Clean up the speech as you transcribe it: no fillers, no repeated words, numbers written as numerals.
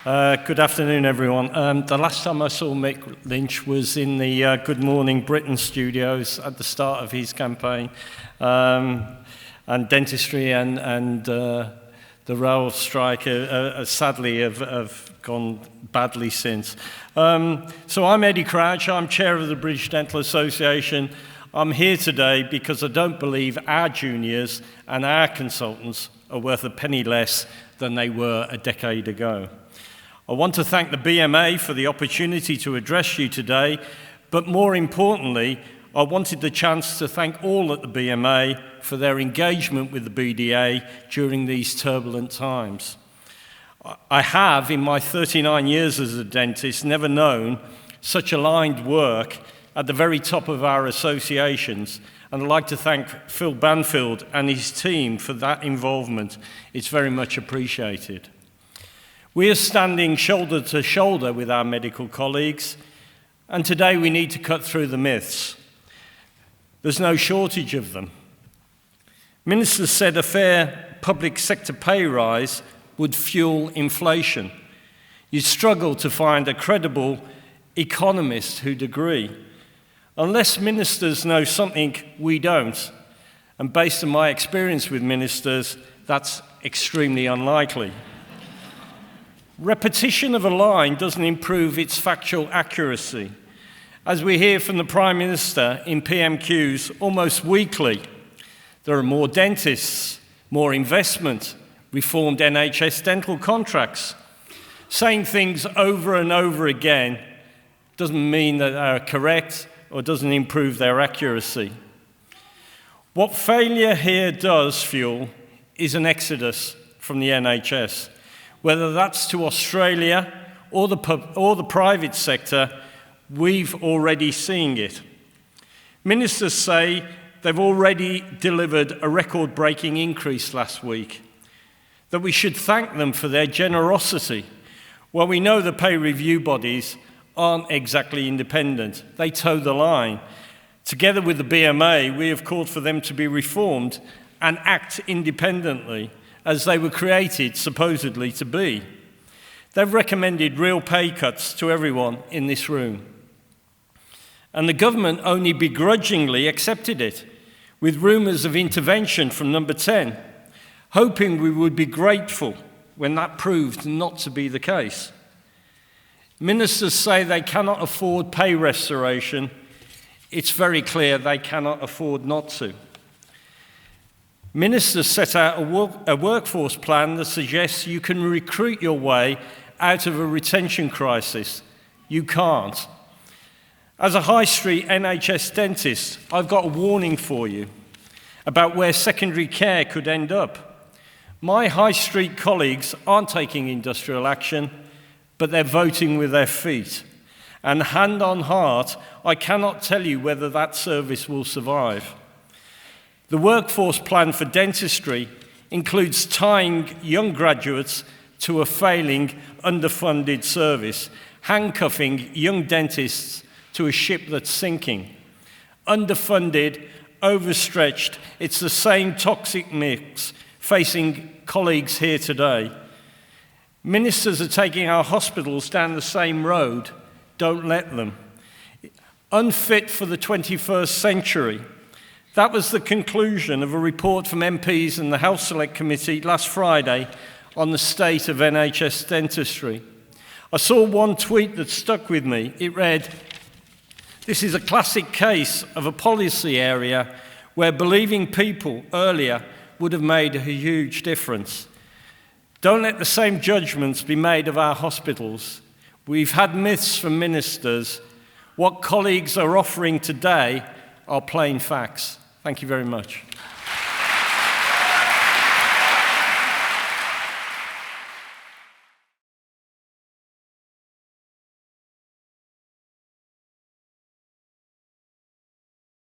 Good afternoon, everyone. The last time I saw Mick Lynch was in the Good Morning Britain studios at the start of his campaign, and dentistry and the rail strike sadly have gone badly since. So I'm Eddie Crouch, I'm chair of the British Dental Association. I'm here today because I don't believe our juniors and our consultants are worth a penny less than they were a decade ago. I want to thank the BMA for the opportunity to address you today, but more importantly, I wanted the chance to thank all at the BMA for their engagement with the BDA during these turbulent times. I have, in my 39 years as a dentist, never known such aligned work at the very top of our associations, and I'd like to thank Phil Banfield and his team for that involvement. It's very much appreciated. We are standing shoulder to shoulder with our medical colleagues, and today we need to cut through the myths. There's no shortage of them. Ministers said a fair public sector pay rise would fuel inflation. You'd struggle to find a credible economist who'd agree. Unless ministers know something we don't, and based on my experience with ministers, that's extremely unlikely. Repetition of a line doesn't improve its factual accuracy. As we hear from the Prime Minister in PMQs almost weekly, there are more dentists, more investment, reformed NHS dental contracts. Saying things over and over again doesn't mean that they are correct or doesn't improve their accuracy. What failure here does fuel is an exodus from the NHS. Whether that's to Australia or the private sector, we've already seen it. Ministers say they've already delivered a record-breaking increase last week, that we should thank them for their generosity. Well, we know the pay review bodies aren't exactly independent. They toe the line. Together with the BMA, we have called for them to be reformed and act independently, as they were created supposedly to be. They've recommended real pay cuts to everyone in this room. And the government only begrudgingly accepted it, with rumours of intervention from Number 10, hoping we would be grateful when that proved not to be the case. Ministers say they cannot afford pay restoration. It's very clear they cannot afford not to. Ministers set out a workforce plan that suggests you can recruit your way out of a retention crisis. You can't. As a high street NHS dentist, I've got a warning for you about where secondary care could end up. My high street colleagues aren't taking industrial action, but they're voting with their feet. And hand on heart, I cannot tell you whether that service will survive. The workforce plan for dentistry includes tying young graduates to a failing, underfunded service, handcuffing young dentists to a ship that's sinking. Underfunded, overstretched, it's the same toxic mix facing colleagues here today. Ministers are taking our hospitals down the same road. Don't let them. Unfit for the 21st century. That was the conclusion of a report from MPs and the Health Select Committee last Friday on the state of NHS dentistry. I saw one tweet that stuck with me. It read, "This is a classic case of a policy area where believing people earlier would have made a huge difference. Don't let the same judgments be made of our hospitals. We've had myths from ministers. What colleagues are offering today are plain facts." Thank you very much.